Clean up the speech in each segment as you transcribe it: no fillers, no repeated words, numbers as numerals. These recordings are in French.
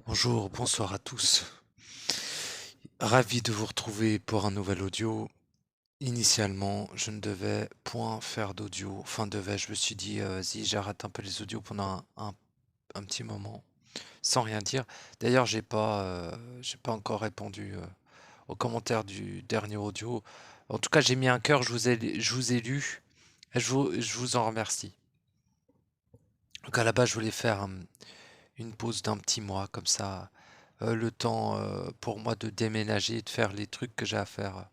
Bonjour, bonsoir à tous. Ravi de vous retrouver pour un nouvel audio. Initialement, je ne devais point faire d'audio. Enfin, je me suis dit, vas-y, j'arrête un peu les audios pendant un petit moment, sans rien dire. D'ailleurs, j'ai pas encore répondu aux commentaires du dernier audio. En tout cas, j'ai mis un cœur, je vous ai lu, et je vous en remercie. Donc à la base, je voulais faire une pause d'un petit mois, comme ça, le temps pour moi de déménager et de faire les trucs que j'ai à faire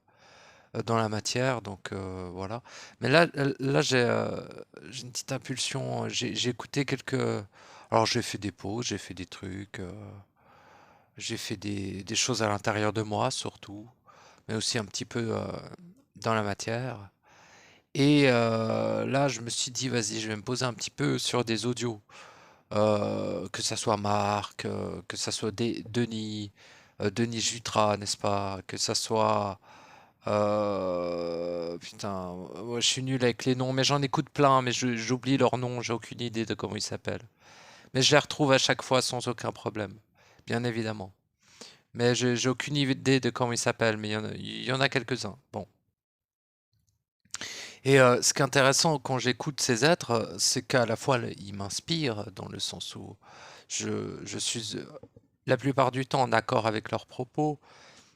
dans la matière. Donc voilà. Mais là j'ai une petite impulsion. J'ai écouté quelques. Alors j'ai fait des pauses, j'ai fait des trucs, j'ai fait des choses à l'intérieur de moi surtout, mais aussi un petit peu dans la matière. Et là, je me suis dit, vas-y, je vais me poser un petit peu sur des audios. Que ça soit Marc, que ça soit Denis, Denis Jutras, n'est-ce pas? Que ça soit... putain, ouais, je suis nul avec les noms, mais j'en écoute plein, mais j'oublie leurs noms, j'ai aucune idée de comment ils s'appellent. Mais je les retrouve à chaque fois sans aucun problème, bien évidemment. Mais j'ai aucune idée de comment ils s'appellent, mais il y en a quelques-uns. Bon. Et ce qui est intéressant quand j'écoute ces êtres, c'est qu'à la fois ils m'inspirent dans le sens où je suis la plupart du temps en accord avec leurs propos.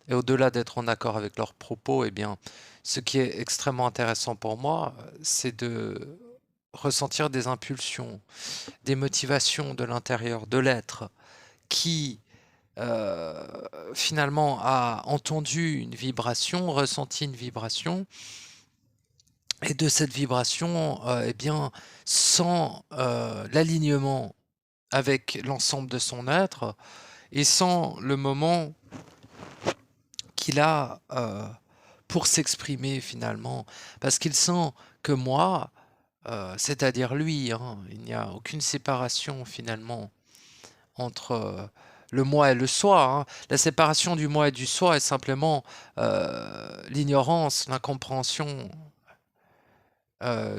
Et au-delà d'être en accord avec leurs propos, eh bien, ce qui est extrêmement intéressant pour moi, c'est de ressentir des impulsions, des motivations de l'intérieur de l'être qui euh, finalement a entendu une vibration, ressenti une vibration, et de cette vibration, eh bien, sans l'alignement avec l'ensemble de son être, et sans le moment qu'il a pour s'exprimer finalement, parce qu'il sent que moi, c'est-à-dire lui, hein, il n'y a aucune séparation finalement entre le moi et le soi, hein. La séparation du moi et du soi est simplement l'ignorance, l'incompréhension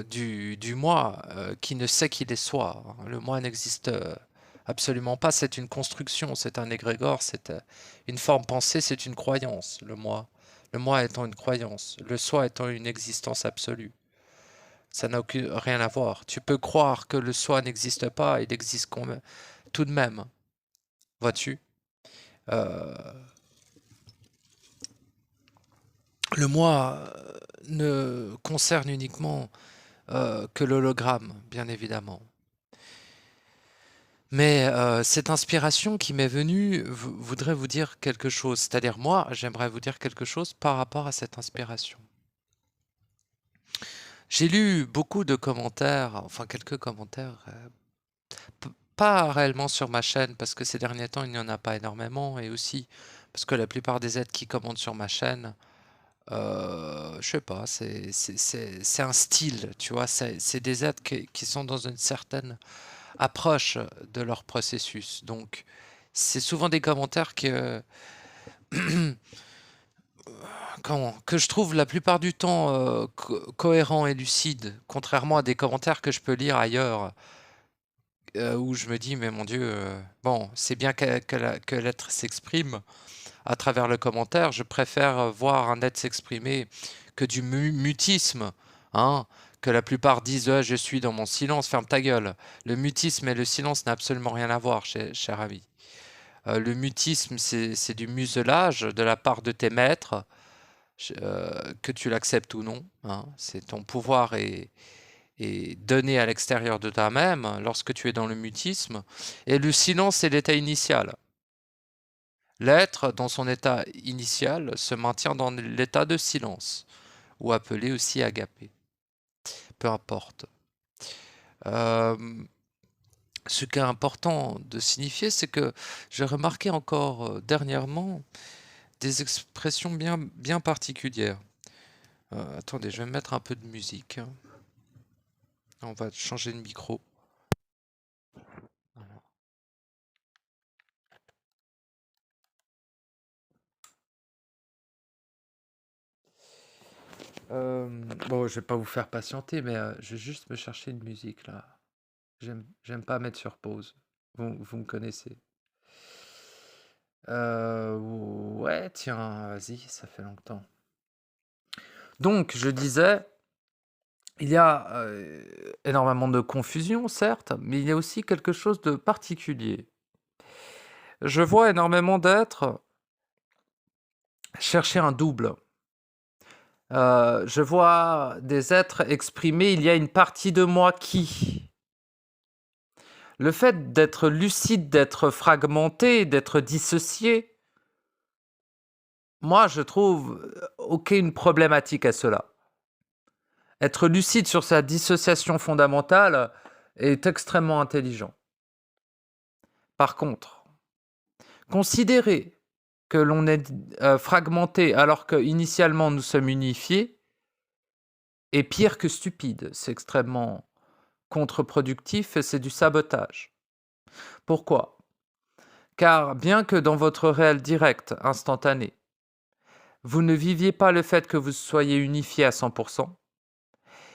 du moi qui ne sait qu'il est soi, hein. Le moi n'existe absolument pas, c'est une construction, c'est un égrégore, c'est une forme pensée, c'est une croyance, le moi. Le moi étant une croyance, le soi étant une existence absolue. Ça n'a rien à voir. Tu peux croire que le soi n'existe pas, il existe tout de même, vois-tu. Euh, le moi ne concerne uniquement que l'hologramme, bien évidemment. Mais cette inspiration qui m'est venue voudrait vous dire quelque chose. C'est-à-dire moi, j'aimerais vous dire quelque chose par rapport à cette inspiration. J'ai lu beaucoup de commentaires, enfin quelques commentaires, pas réellement sur ma chaîne, parce que ces derniers temps, il n'y en a pas énormément, et aussi parce que la plupart des êtres qui commentent sur ma chaîne, je sais pas, c'est un style, tu vois, c'est des êtres qui sont dans une certaine approche de leur processus. Donc, c'est souvent des commentaires que je trouve la plupart du temps cohérents et lucides, contrairement à des commentaires que je peux lire ailleurs, où je me dis, mais mon Dieu, bon, c'est bien que l'être s'exprime à travers le commentaire, je préfère voir un être s'exprimer que du mutisme, hein, que la plupart disent je suis dans mon silence, ferme ta gueule. Le mutisme et le silence n'a absolument rien à voir, cher ami. Le mutisme, c'est du muselage de la part de tes maîtres, que tu l'acceptes ou non, hein. C'est ton pouvoir est donné à l'extérieur de toi-même lorsque tu es dans le mutisme. Et le silence, c'est l'état initial. L'être, dans son état initial, se maintient dans l'état de silence, ou appelé aussi agapé. Peu importe. Euh, Ce qui est important de signifier, c'est que j'ai remarqué encore dernièrement des expressions bien particulières. Attendez, je vais mettre un peu de musique, hein. On va changer de micro. Voilà. Bon, je vais pas vous faire patienter, mais je vais juste me chercher une musique là. J'aime pas mettre sur pause. Vous me connaissez. Ouais, tiens, vas-y, ça fait longtemps. Donc, je disais, il y a énormément de confusion, certes, mais il y a aussi quelque chose de particulier. Je vois énormément d'êtres chercher un double. Je vois des êtres exprimer, il y a une partie de moi qui. Le fait d'être lucide, d'être fragmenté, d'être dissocié, moi, je trouve aucune problématique à cela. Être lucide sur sa dissociation fondamentale est extrêmement intelligent. Par contre, considérer que l'on est fragmenté alors qu'initialement nous sommes unifiés est pire que stupide. C'est extrêmement contre-productif et c'est du sabotage. Pourquoi ? Car bien que dans votre réel direct, instantané, vous ne viviez pas le fait que vous soyez unifié à 100%,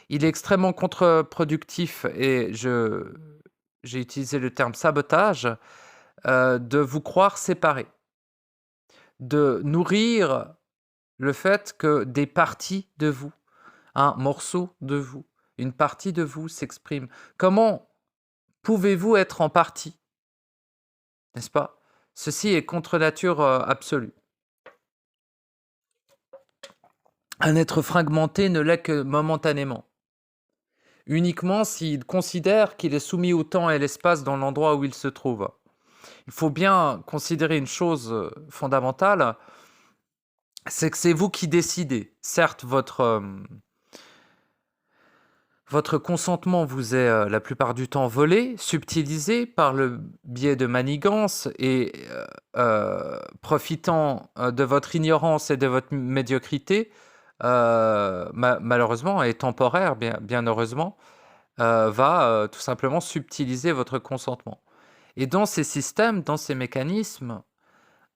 il est extrêmement contre-productif et j'ai utilisé le terme sabotage, de vous croire séparés, de nourrir le fait que des parties de vous, un morceau de vous, une partie de vous s'exprime. Comment pouvez-vous être en partie ? N'est-ce pas ? Ceci est contre nature absolue. Un être fragmenté ne l'est que momentanément. Uniquement s'il considère qu'il est soumis au temps et l'espace dans l'endroit où il se trouve. Il faut bien considérer une chose fondamentale, c'est que c'est vous qui décidez. Certes, votre consentement vous est la plupart du temps volé, subtilisé par le biais de manigances et profitant de votre ignorance et de votre médiocrité, malheureusement et temporaire, bien heureusement, va tout simplement subtiliser votre consentement. Et dans ces systèmes, dans ces mécanismes,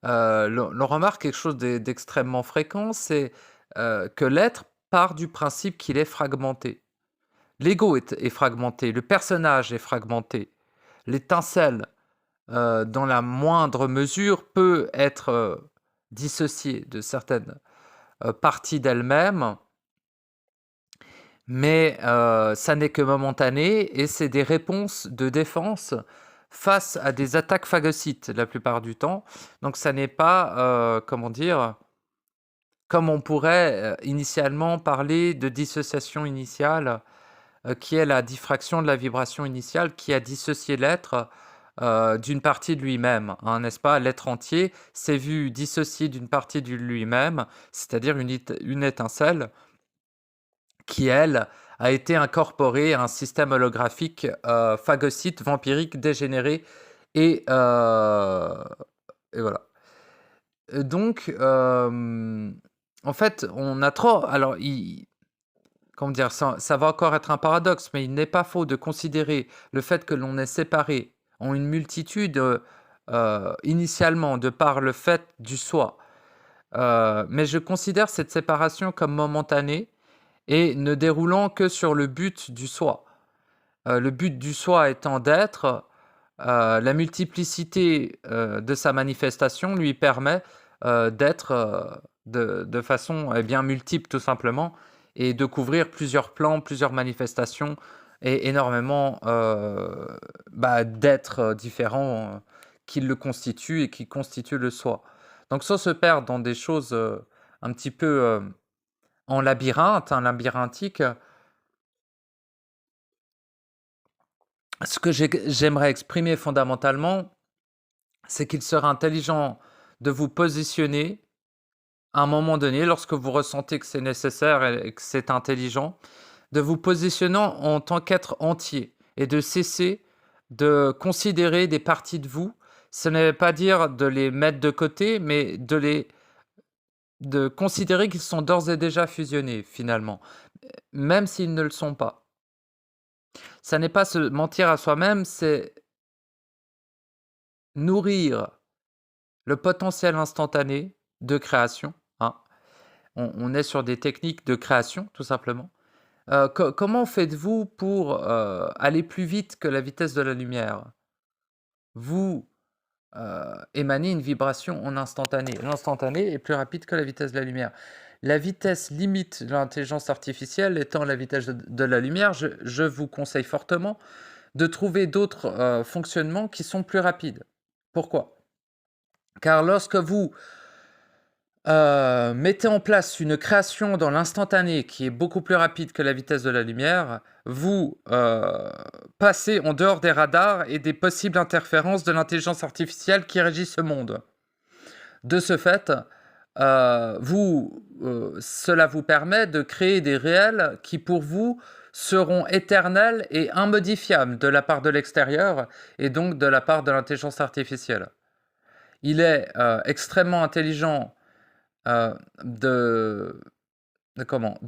l'on remarque quelque chose d'extrêmement fréquent, c'est que l'être part du principe qu'il est fragmenté. L'ego est fragmenté, le personnage est fragmenté, l'étincelle, dans la moindre mesure, peut être dissociée de certaines parties d'elle-même, mais ça n'est que momentané et c'est des réponses de défense face à des attaques phagocytes la plupart du temps. Donc ça n'est pas, comment dire, comme on pourrait initialement parler de dissociation initiale, qui est la diffraction de la vibration initiale qui a dissocié l'être d'une partie de lui-même, hein, n'est-ce pas ? L'être entier s'est vu dissocié d'une partie de lui-même, c'est-à-dire une étincelle qui, elle, a été incorporée à un système holographique phagocyte, vampirique, dégénéré, et voilà. Donc, en fait, on a trop... Alors, comment dire, ça va encore être un paradoxe, mais il n'est pas faux de considérer le fait que l'on est séparé en une multitude, initialement, de par le fait du soi. Mais je considère cette séparation comme momentanée et ne déroulant que sur le but du soi. Le but du soi étant d'être, la multiplicité de sa manifestation lui permet d'être de façon bien multiple tout simplement et de couvrir plusieurs plans, plusieurs manifestations et énormément d'êtres différents qui le constituent et qui constituent le soi. Donc sans se perdre dans des choses un petit peu en labyrinthe, labyrinthique, ce que j'aimerais exprimer fondamentalement, c'est qu'il serait intelligent de vous positionner à un moment donné, lorsque vous ressentez que c'est nécessaire et que c'est intelligent, de vous positionner en tant qu'être entier et de cesser de considérer des parties de vous. Ce n'est pas dire de les mettre de côté, mais de considérer qu'ils sont d'ores et déjà fusionnés, finalement, même s'ils ne le sont pas. Ça n'est pas se mentir à soi-même, c'est nourrir le potentiel instantané de création, hein. On est sur des techniques de création, tout simplement. Comment faites-vous pour aller plus vite que la vitesse de la lumière ? Vous émaner une vibration en instantané. L'instantané est plus rapide que la vitesse de la lumière. La vitesse limite de l'intelligence artificielle étant la vitesse de la lumière, je vous conseille fortement de trouver d'autres fonctionnements qui sont plus rapides. Pourquoi? Car lorsque vous mettez en place une création dans l'instantané qui est beaucoup plus rapide que la vitesse de la lumière, vous passez en dehors des radars et des possibles interférences de l'intelligence artificielle qui régit ce monde. De ce fait, cela vous permet de créer des réels qui, pour vous, seront éternels et immodifiables de la part de l'extérieur et donc de la part de l'intelligence artificielle. Il est extrêmement intelligent de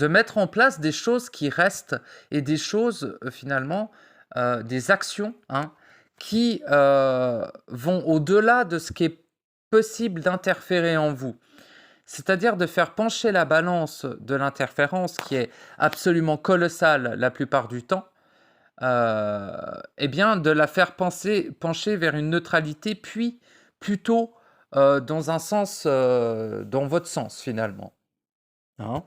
mettre en place des choses qui restent et des choses finalement, des actions qui vont au-delà de ce qui est possible d'interférer en vous. C'est-à-dire de faire pencher la balance de l'interférence qui est absolument colossale la plupart du temps, eh bien de la faire pencher vers une neutralité, puis plutôt dans un sens, dans votre sens finalement. Hein?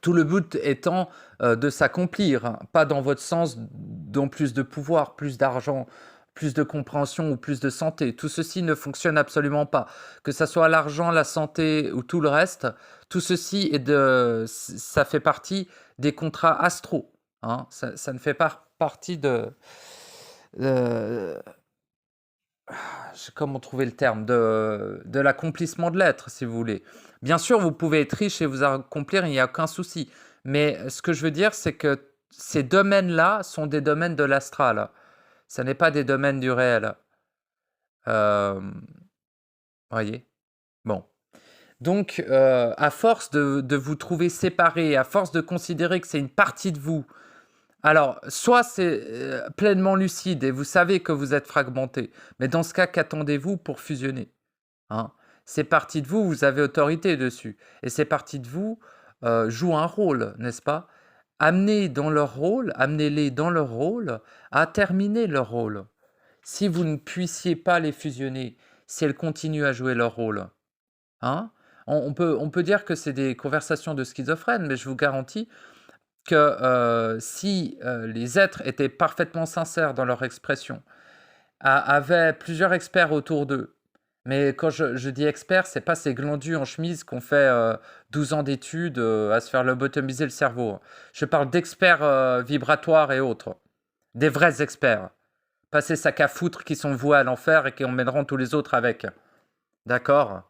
Tout le but étant de s'accomplir, pas dans votre sens, dont plus de pouvoir, plus d'argent, plus de compréhension ou plus de santé. Tout ceci ne fonctionne absolument pas. Que ce soit l'argent, la santé ou tout le reste, tout ceci ça fait partie des contrats astraux. Hein. Ça ne fait pas partie comment trouver le terme, de l'accomplissement de l'être, si vous voulez. Bien sûr, vous pouvez être riche et vous accomplir, il n'y a aucun souci. Mais ce que je veux dire, c'est que ces domaines-là sont des domaines de l'astral. Ce n'est pas des domaines du réel. Voyez? Bon. Donc, à force de vous trouver séparés, à force de considérer que c'est une partie de vous, alors, soit c'est pleinement lucide et vous savez que vous êtes fragmenté, mais dans ce cas, qu'attendez-vous pour fusionner? Hein? Ces parties de vous, vous avez autorité dessus. Et ces parties de vous jouent un rôle, n'est-ce pas? Amenez-les dans leur rôle à terminer leur rôle. Si vous ne puissiez pas les fusionner, si elles continuent à jouer leur rôle, hein? On peut dire que c'est des conversations de schizophrènes, mais je vous garantis que si les êtres étaient parfaitement sincères dans leur expression, avaient plusieurs experts autour d'eux, mais quand je dis experts, c'est pas ces glandus en chemise qui ont fait 12 ans d'études à se faire lobotomiser le cerveau. Je parle d'experts vibratoires et autres, des vrais experts, pas ces sacs à foutre qui sont voués à l'enfer et qui emmèneront tous les autres avec. D'accord?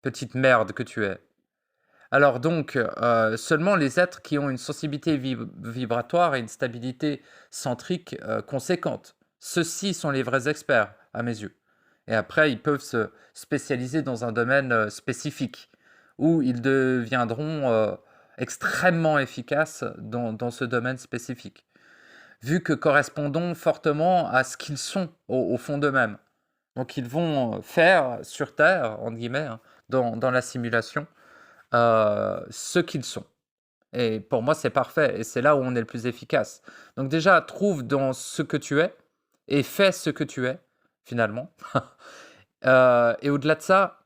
Petite merde que tu es. Alors donc, seulement les êtres qui ont une sensibilité vibratoire et une stabilité centrique conséquente. Ceux-ci sont les vrais experts, à mes yeux. Et après, ils peuvent se spécialiser dans un domaine spécifique, où ils deviendront extrêmement efficaces dans ce domaine spécifique, vu que correspondons fortement à ce qu'ils sont au fond d'eux-mêmes. Donc ils vont faire sur Terre, entre guillemets, dans la simulation, ce qu'ils sont. Et pour moi, c'est parfait. Et c'est là où on est le plus efficace. Donc déjà, trouve dans ce que tu es et fais ce que tu es, finalement. Et au-delà de ça,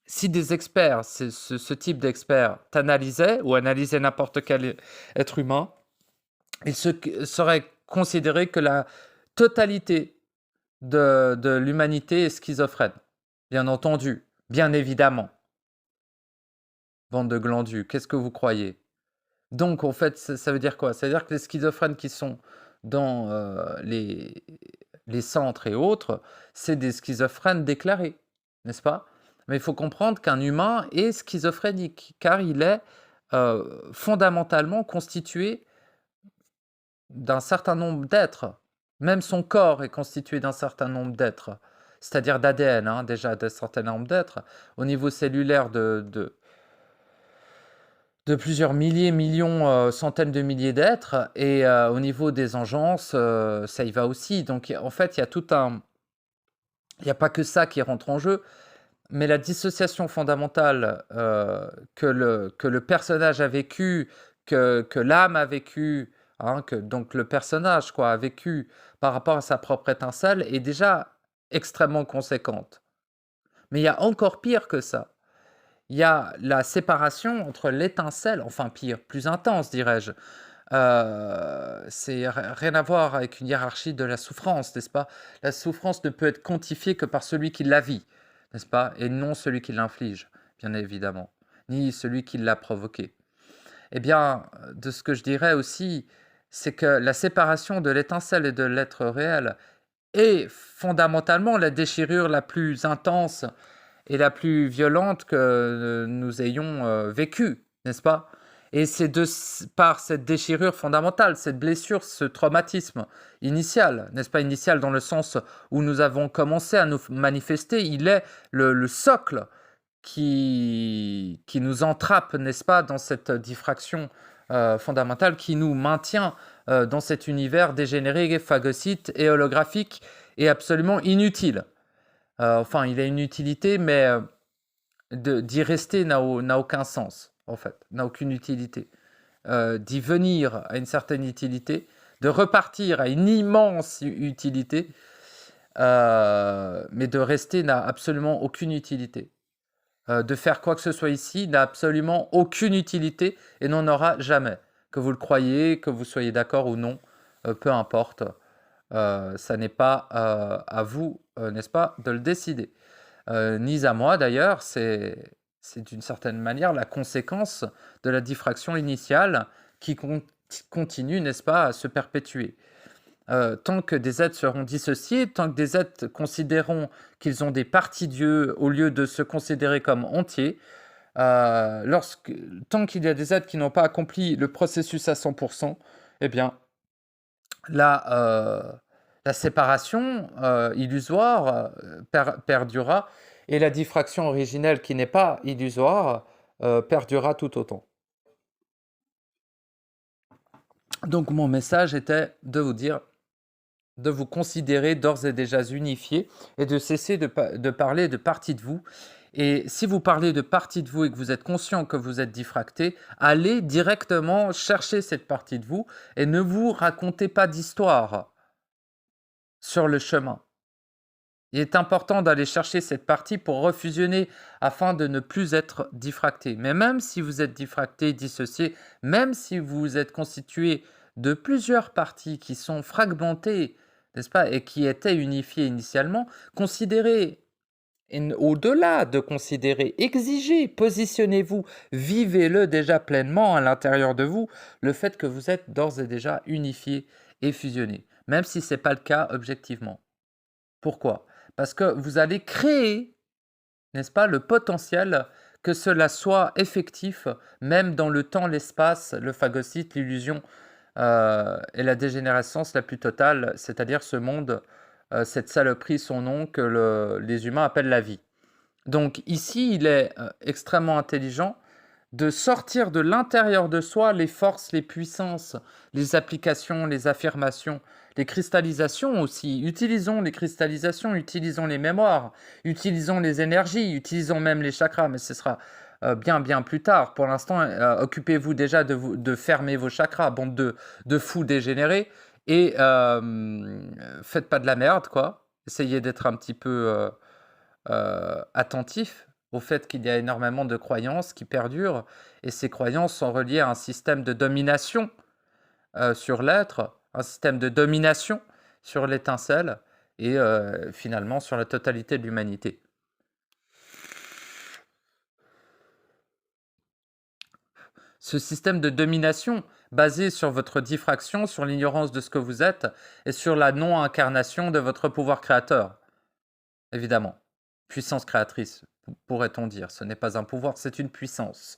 si des experts, ce type d'experts, t'analysaient ou analysaient n'importe quel être humain, il serait considéré que la totalité de l'humanité est schizophrène. Bien entendu, bien évidemment. Bande de glandus, qu'est-ce que vous croyez? Donc, en fait, ça veut dire quoi? Ça veut dire que les schizophrènes qui sont dans les centres et autres, c'est des schizophrènes déclarés, n'est-ce pas? Mais il faut comprendre qu'un humain est schizophrénique, car il est fondamentalement constitué d'un certain nombre d'êtres. Même son corps est constitué d'un certain nombre d'êtres, c'est-à-dire d'ADN, déjà, d'un certain nombre d'êtres. Au niveau cellulaire de plusieurs milliers, millions, centaines de milliers d'êtres et au niveau des engeances, ça y va aussi. Donc en fait, il y a pas que ça qui rentre en jeu, mais la dissociation fondamentale, que le personnage a vécu, que l'âme a vécu, que donc le personnage quoi, a vécu par rapport à sa propre étincelle est déjà extrêmement conséquente. Mais il y a encore pire que ça. Il y a la séparation entre l'étincelle, enfin pire, plus intense, dirais-je. C'est rien à voir avec une hiérarchie de la souffrance, n'est-ce pas? La souffrance ne peut être quantifiée que par celui qui la vit, n'est-ce pas? Et non celui qui l'inflige, bien évidemment, ni celui qui l'a provoqué. Eh bien, de ce que je dirais aussi, c'est que la séparation de l'étincelle et de l'être réel est fondamentalement la déchirure la plus intense et la plus violente que nous ayons vécue, n'est-ce pas? Et c'est par cette déchirure fondamentale, cette blessure, ce traumatisme initial, n'est-ce pas? Initial dans le sens où nous avons commencé à nous manifester, il est le socle qui nous entrape, n'est-ce pas, dans cette diffraction fondamentale qui nous maintient dans cet univers dégénéré, phagocyte et holographique et absolument inutile. Enfin, il a une utilité, mais d'y rester n'a aucun sens, en fait, n'a aucune utilité. D'y venir à une certaine utilité, de repartir à une immense utilité, mais de rester n'a absolument aucune utilité. De faire quoi que ce soit ici n'a absolument aucune utilité et n'en aura jamais. Que vous le croyez, que vous soyez d'accord ou non, peu importe. Ça n'est pas à vous, n'est-ce pas, de le décider. Ni à moi d'ailleurs, c'est d'une certaine manière la conséquence de la diffraction initiale qui continue, n'est-ce pas, à se perpétuer. Tant que des êtres seront dissociés, tant que des êtres considéreront qu'ils ont des parties Dieu au lieu de se considérer comme entiers, tant qu'il y a des êtres qui n'ont pas accompli le processus à 100%, eh bien, la séparation illusoire perdurera et la diffraction originelle qui n'est pas illusoire perdurera tout autant. Donc mon message était de vous dire de vous considérer d'ores et déjà unifié et de cesser de parler de partie de vous. Et si vous parlez de partie de vous et que vous êtes conscient que vous êtes diffracté, allez directement chercher cette partie de vous et ne vous racontez pas d'histoire sur le chemin. Il est important d'aller chercher cette partie pour refusionner afin de ne plus être diffracté. Mais même si vous êtes diffracté, dissocié, même si vous êtes constitué de plusieurs parties qui sont fragmentées, n'est-ce pas, et qui étaient unifiées initialement, considérez, et au-delà de considérer, exigez, positionnez-vous, vivez-le déjà pleinement à l'intérieur de vous, le fait que vous êtes d'ores et déjà unifié et fusionné, même si ce n'est pas le cas objectivement. Pourquoi? Parce que vous allez créer, n'est-ce pas, le potentiel que cela soit effectif, même dans le temps, l'espace, le phagocyte, l'illusion et la dégénérescence la plus totale, c'est-à-dire ce monde, cette saloperie, son nom, que les humains appellent la vie. Donc ici, il est extrêmement intelligent de sortir de l'intérieur de soi les forces, les puissances, les applications, les affirmations, les cristallisations aussi. Utilisons les cristallisations, utilisons les mémoires, utilisons les énergies, utilisons même les chakras, mais ce sera bien plus tard. Pour l'instant, occupez-vous déjà de fermer vos chakras, bande de fous dégénérés, et faites pas de la merde, quoi. Essayez d'être un petit peu attentif au fait qu'il y a énormément de croyances qui perdurent, et ces croyances sont reliées à un système de domination sur l'être, un système de domination sur l'étincelle, et finalement sur la totalité de l'humanité. Ce système de domination basé sur votre diffraction, sur l'ignorance de ce que vous êtes, et sur la non-incarnation de votre pouvoir créateur, évidemment. Puissance créatrice, pourrait-on dire. Ce n'est pas un pouvoir, c'est une puissance.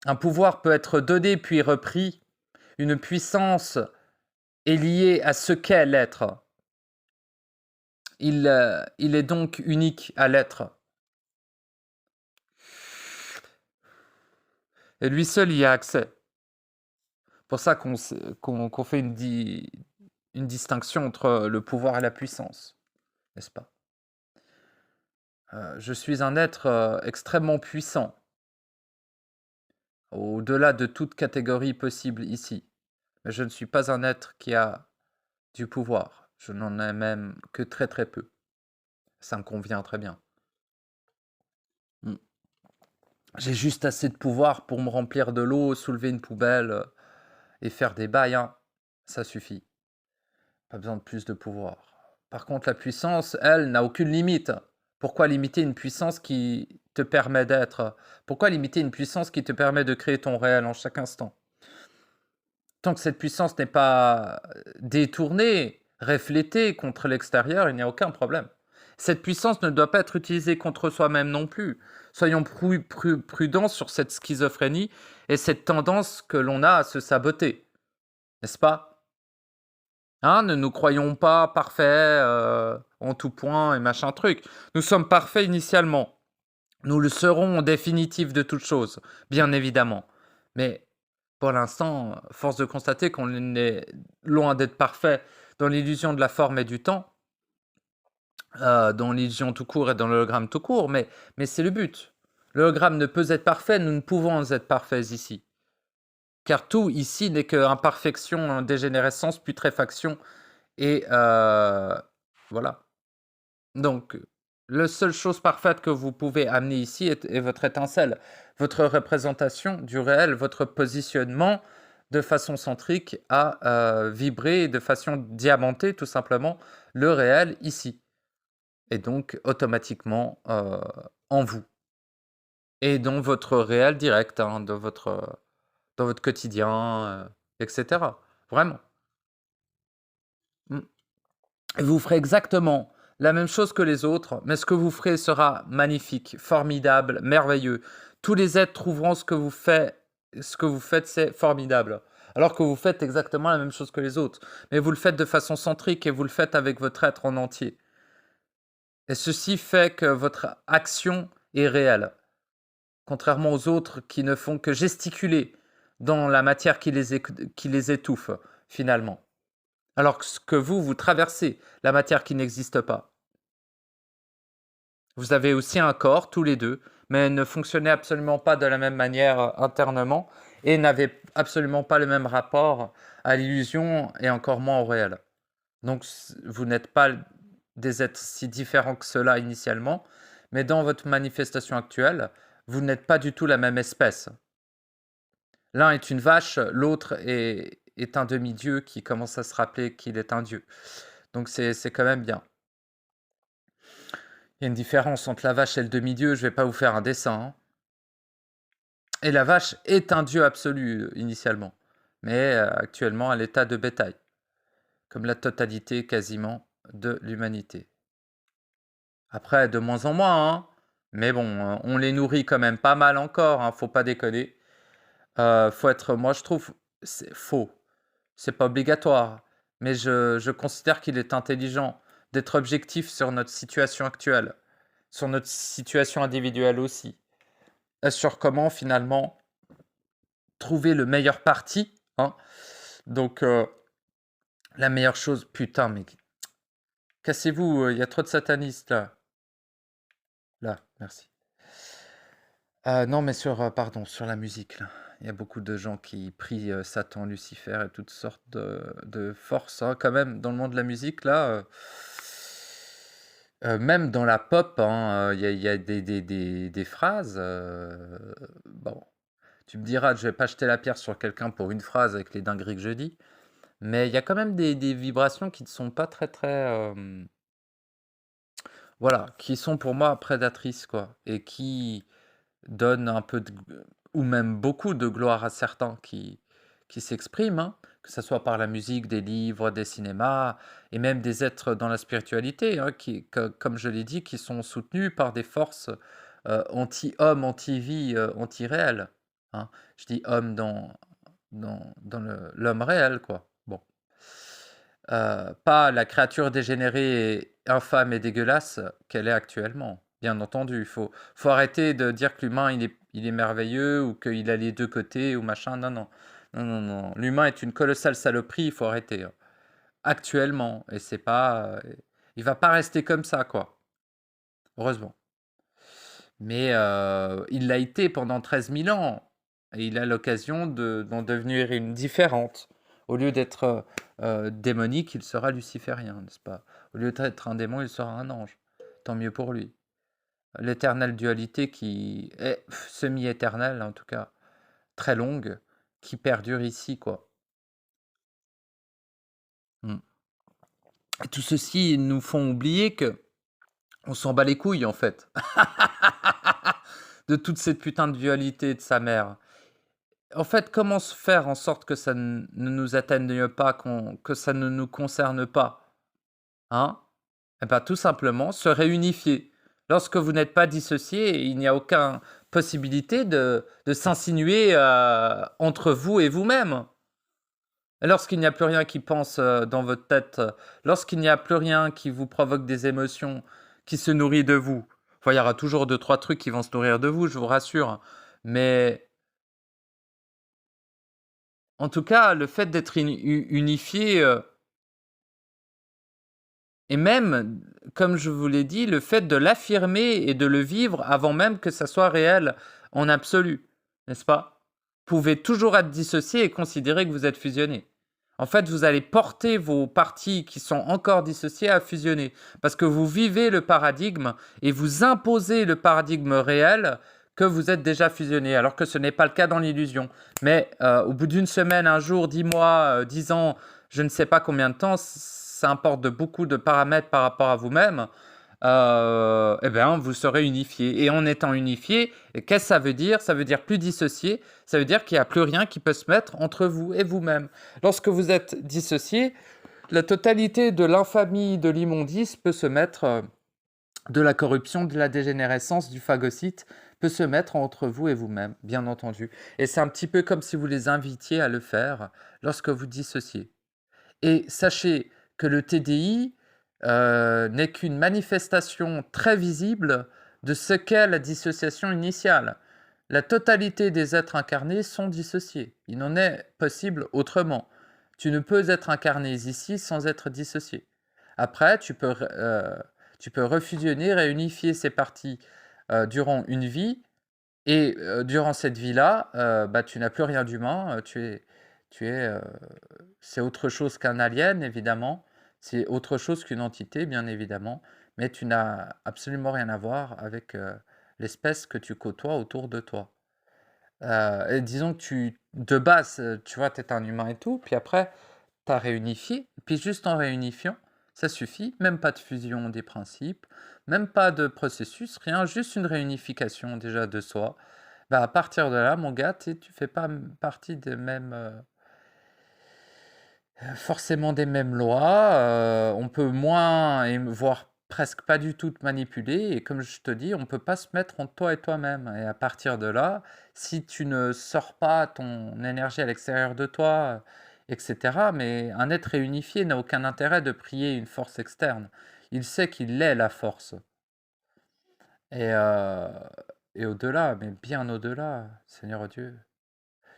Un pouvoir peut être donné puis repris. Une puissance est liée à ce qu'est l'être. Il est donc unique à l'être. Et lui seul y a accès. C'est pour ça qu'on fait une distinction entre le pouvoir et la puissance, n'est-ce pas? Je suis un être extrêmement puissant, au-delà de toute catégorie possible ici. mais je ne suis pas un être qui a du pouvoir. Je n'en ai même que très très peu. Ça me convient très bien. Mm. J'ai juste assez de pouvoir pour me remplir de l'eau, soulever une poubelle et faire des bails, hein. Ça suffit. Pas besoin de plus de pouvoir. Par contre, la puissance, elle, n'a aucune limite. Pourquoi limiter une puissance qui te permet d'être? Pourquoi limiter une puissance qui te permet de créer ton réel en chaque instant? Tant que cette puissance n'est pas détournée, reflétée contre l'extérieur, il n'y a aucun problème. Cette puissance ne doit pas être utilisée contre soi-même non plus. Soyons prudents sur cette schizophrénie et cette tendance que l'on a à se saboter, n'est-ce pas? Hein, ne nous croyons pas parfaits en tout point et machin truc. Nous sommes parfaits initialement. Nous le serons en définitive de toute chose, bien évidemment. Mais pour l'instant, force de constater qu'on est loin d'être parfait dans l'illusion de la forme et du temps, dans l'illusion tout court et dans l'hologramme tout court, mais c'est le but. L'hologramme ne peut être parfait, nous ne pouvons être parfaits ici. Car tout ici n'est que imperfection, dégénérescence, putréfaction, et voilà. Donc, la seule chose parfaite que vous pouvez amener ici est votre étincelle, votre représentation du réel, votre positionnement de façon centrique à vibrer de façon diamantée, tout simplement, le réel ici. Et donc, automatiquement, en vous. Et dans votre réel direct, hein, dans votre quotidien, etc. Vraiment. Mm. Vous ferez exactement la même chose que les autres, mais ce que vous ferez sera magnifique, formidable, merveilleux. Tous les êtres trouveront ce que vous faites, c'est formidable. Alors que vous faites exactement la même chose que les autres. Mais vous le faites de façon centrique et vous le faites avec votre être en entier. Et ceci fait que votre action est réelle. Contrairement aux autres qui ne font que gesticuler dans la matière qui les étouffe, finalement. Alors que vous traversez la matière qui n'existe pas. Vous avez aussi un corps, tous les deux, mais ne fonctionnez absolument pas de la même manière internement et n'avez absolument pas le même rapport à l'illusion et encore moins au réel. Donc, vous n'êtes pas des êtres si différents que cela initialement, mais dans votre manifestation actuelle, vous n'êtes pas du tout la même espèce. L'un est une vache, l'autre est un demi-dieu qui commence à se rappeler qu'il est un dieu. Donc, c'est quand même bien. Il y a une différence entre la vache et le demi-dieu, je ne vais pas vous faire un dessin, hein. Et la vache est un dieu absolu initialement, mais actuellement à l'état de bétail, comme la totalité quasiment de l'humanité. Après, de moins en moins, hein, mais bon, on les nourrit quand même pas mal encore, hein, faut pas déconner. Faut être, moi je trouve, c'est faux, c'est pas obligatoire, mais je considère qu'il est intelligent d'être objectif sur notre situation actuelle, sur notre situation individuelle aussi, et sur comment finalement trouver le meilleur parti, hein. Donc, la meilleure chose, putain, mais cassez-vous, il y a trop de satanistes là. Là, merci. Non, mais pardon, sur la musique là. Il y a beaucoup de gens qui prient Satan, Lucifer et toutes sortes de forces, hein, quand même, dans le monde de la musique là. Même dans la pop, hein, il y a des phrases. Bon, tu me diras, je vais pas jeter la pierre sur quelqu'un pour une phrase avec les dingueries que je dis. Mais il y a quand même des vibrations qui ne sont pas très, très, voilà, qui sont pour moi prédatrices, quoi, et qui donnent un peu ou même beaucoup de gloire à certains qui s'expriment, hein, que ce soit par la musique, des livres, des cinémas, et même des êtres dans la spiritualité, hein, comme je l'ai dit, qui sont soutenus par des forces anti-homme, anti-vie, anti-réel, hein. Je dis homme dans l'homme réel, quoi. Bon. Pas la créature dégénérée, et infâme et dégueulasse qu'elle est actuellement. Bien entendu, faut arrêter de dire que l'humain il est merveilleux ou qu'il a les deux côtés ou machin. Non, non, non, non, non. L'humain est une colossale saloperie. Il faut arrêter, hein. Actuellement, et c'est pas, il va pas rester comme ça, quoi. Heureusement. Mais il l'a été pendant 13 000 ans et il a l'occasion d'en devenir une différente Au lieu d'être démonique, il sera luciférien, n'est-ce pas? Au lieu d'être un démon, il sera un ange. Tant mieux pour lui. L'éternelle dualité qui est semi-éternelle, en tout cas très longue, qui perdure ici, quoi. Mm. Et tout ceci nous font oublier que on s'en bat les couilles, en fait, de toute cette putain de dualité de sa mère. En fait, comment se faire en sorte que ça ne nous atteigne pas, que ça ne nous concerne pas, hein? Eh ben, tout simplement, se réunifier. Lorsque vous n'êtes pas dissocié, il n'y a aucune possibilité de s'insinuer entre vous et vous-même. Lorsqu'il n'y a plus rien qui pense dans votre tête, lorsqu'il n'y a plus rien qui vous provoque des émotions, qui se nourrit de vous, enfin, il y aura toujours 2-3 trucs qui vont se nourrir de vous, je vous rassure, mais en tout cas, le fait d'être unifié, et même, comme je vous l'ai dit, le fait de l'affirmer et de le vivre avant même que ça soit réel en absolu, n'est-ce pas? Vous pouvez toujours être dissocié et considérer que vous êtes fusionné. En fait, vous allez porter vos parties qui sont encore dissociées à fusionner parce que vous vivez le paradigme et vous imposez le paradigme réel que vous êtes déjà fusionné, alors que ce n'est pas le cas dans l'illusion. Mais au bout d'une semaine, un jour, 10 mois, 10 ans, je ne sais pas combien de temps, ça importe de beaucoup de paramètres par rapport à vous-même, eh bien, vous serez unifié. Et en étant unifié, qu'est-ce que ça veut dire? Ça veut dire plus dissocié, ça veut dire qu'il n'y a plus rien qui peut se mettre entre vous et vous-même. Lorsque vous êtes dissocié, la totalité de l'infamie, de l'immondice peut se mettre, de la corruption, de la dégénérescence, du phagocyte, peut se mettre entre vous et vous-même, bien entendu. Et c'est un petit peu comme si vous les invitiez à le faire lorsque vous dissociez. Et sachez que le TDI n'est qu'une manifestation très visible de ce qu'est la dissociation initiale. La totalité des êtres incarnés sont dissociés. Il n'en est possible autrement. Tu ne peux être incarné ici sans être dissocié. Après, tu peux refusionner, réunifier ces parties durant une vie. Et durant cette vie-là, bah, tu n'as plus rien d'humain. C'est autre chose qu'un alien, évidemment. C'est autre chose qu'une entité, bien évidemment. Mais tu n'as absolument rien à voir avec l'espèce que tu côtoies autour de toi. Et disons que de base, tu vois, tu es un humain et tout, puis après, tu as réunifié, puis juste en réunifiant, ça suffit, même pas de fusion des principes, même pas de processus, rien, juste une réunification déjà de soi. Bah, à partir de là, mon gars, tu fais pas partie des mêmes, forcément des mêmes lois. On peut moins, et voire presque pas du tout te manipuler. Et comme je te dis, on peut pas se mettre entre toi et toi-même. Et à partir de là, si tu ne sors pas ton énergie à l'extérieur de toi, etc., mais un être réunifié n'a aucun intérêt de prier une force externe. Il sait qu'il est la force. Et, euh, et au-delà, mais bien au-delà, Seigneur Dieu.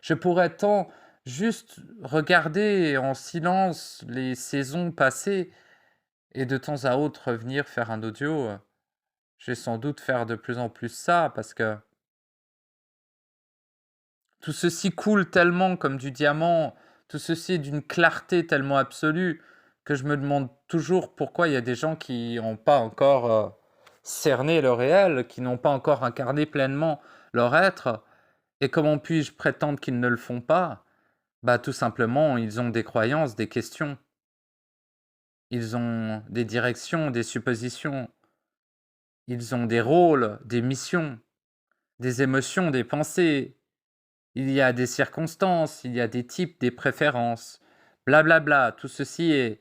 Je pourrais tant juste regarder en silence les saisons passées et de temps à autre revenir faire un audio. Je vais sans doute faire de plus en plus ça parce que tout ceci coule tellement comme du diamant, tout ceci est d'une clarté tellement absolue que je me demande toujours pourquoi il y a des gens qui n'ont pas encore cerné le réel, qui n'ont pas encore incarné pleinement leur être, et comment puis-je prétendre qu'ils ne le font pas? Bah, tout simplement, ils ont des croyances, des questions. Ils ont des directions, des suppositions. Ils ont des rôles, des missions, des émotions, des pensées. Il y a des circonstances, il y a des types, des préférences. Blablabla. Tout ceci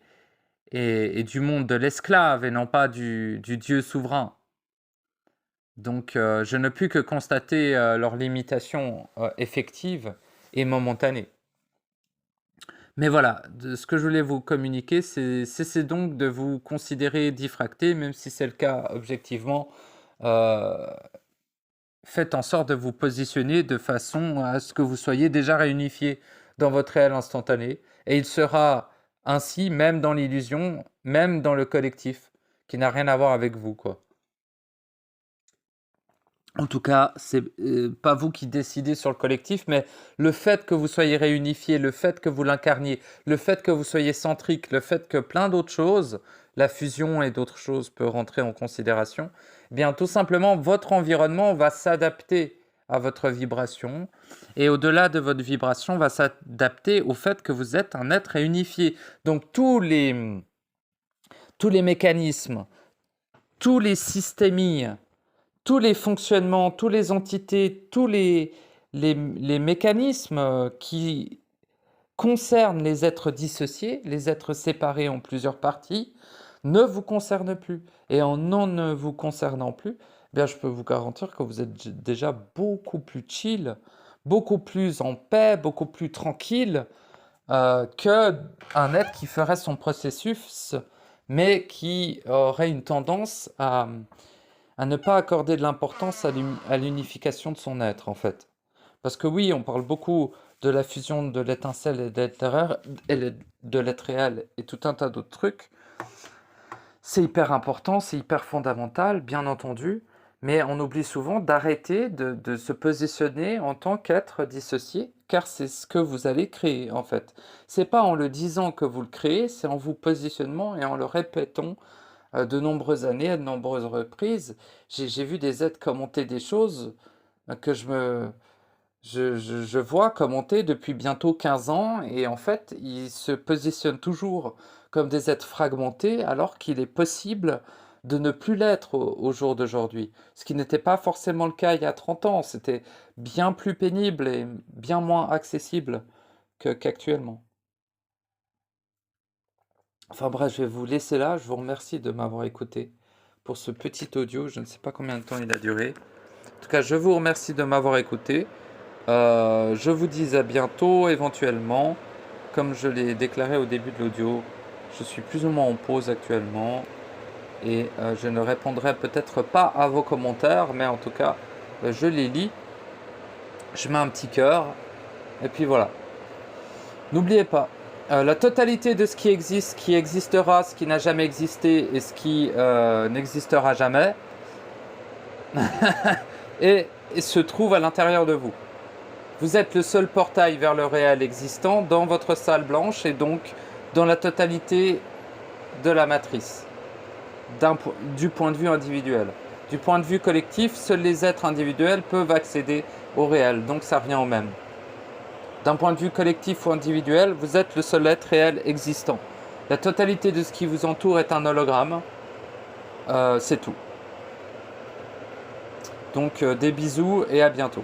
est du monde de l'esclave et non pas du Dieu souverain. Donc, je ne puis que constater leurs limitations effectives et momentanées. Mais voilà, ce que je voulais vous communiquer, c'est cessez donc de vous considérer diffracté, même si c'est le cas objectivement. Faites en sorte de vous positionner de façon à ce que vous soyez déjà réunifié dans votre réel instantané. Et il sera ainsi, même dans l'illusion, même dans le collectif, qui n'a rien à voir avec vous, quoi. En tout cas, c'est pas vous qui décidez sur le collectif, mais le fait que vous soyez réunifié, le fait que vous l'incarniez, le fait que vous soyez centrique, le fait que plein d'autres choses, la fusion et d'autres choses peuvent rentrer en considération, eh bien tout simplement, votre environnement va s'adapter à votre vibration et au-delà de votre vibration, va s'adapter au fait que vous êtes un être réunifié. Donc tous les mécanismes, tous les systémies, tous les fonctionnements, toutes les entités, tous les mécanismes qui concernent les êtres dissociés, les êtres séparés en plusieurs parties, ne vous concernent plus. Et en ne vous concernant plus, eh bien, je peux vous garantir que vous êtes déjà beaucoup plus chill, beaucoup plus en paix, beaucoup plus tranquille qu'un être qui ferait son processus, mais qui aurait une tendance à ne pas accorder de l'importance à l'unification de son être, en fait. Parce que oui, on parle beaucoup de la fusion de l'étincelle et de l'être réel et tout un tas d'autres trucs. C'est hyper important, c'est hyper fondamental, bien entendu, mais on oublie souvent d'arrêter de se positionner en tant qu'être dissocié, car c'est ce que vous allez créer, en fait. C'est pas en le disant que vous le créez, c'est en vous positionnant et en le répétant de nombreuses années, à de nombreuses reprises. J'ai vu des êtres commenter des choses que je vois commenter depuis bientôt 15 ans, et en fait, ils se positionnent toujours comme des êtres fragmentés, alors qu'il est possible de ne plus l'être au jour d'aujourd'hui. Ce qui n'était pas forcément le cas il y a 30 ans. C'était bien plus pénible et bien moins accessible qu'actuellement. Enfin bref, je vais vous laisser là. Je vous remercie de m'avoir écouté pour ce petit audio. Je ne sais pas combien de temps il a duré. En tout cas, je vous remercie de m'avoir écouté. Je vous dis à bientôt, éventuellement. Comme je l'ai déclaré au début de l'audio, je suis plus ou moins en pause actuellement. Et je ne répondrai peut-être pas à vos commentaires, mais en tout cas, je les lis. Je mets un petit cœur. Et puis voilà. N'oubliez pas, la totalité de ce qui existe, qui existera, ce qui n'a jamais existé et ce qui n'existera jamais, et se trouve à l'intérieur de vous. Vous êtes le seul portail vers le réel existant dans votre salle blanche et donc dans la totalité de la matrice, du point de vue individuel. Du point de vue collectif, seuls les êtres individuels peuvent accéder au réel, donc ça revient au même. D'un point de vue collectif ou individuel, vous êtes le seul être réel existant. La totalité de ce qui vous entoure est un hologramme, c'est tout. Donc des bisous et à bientôt.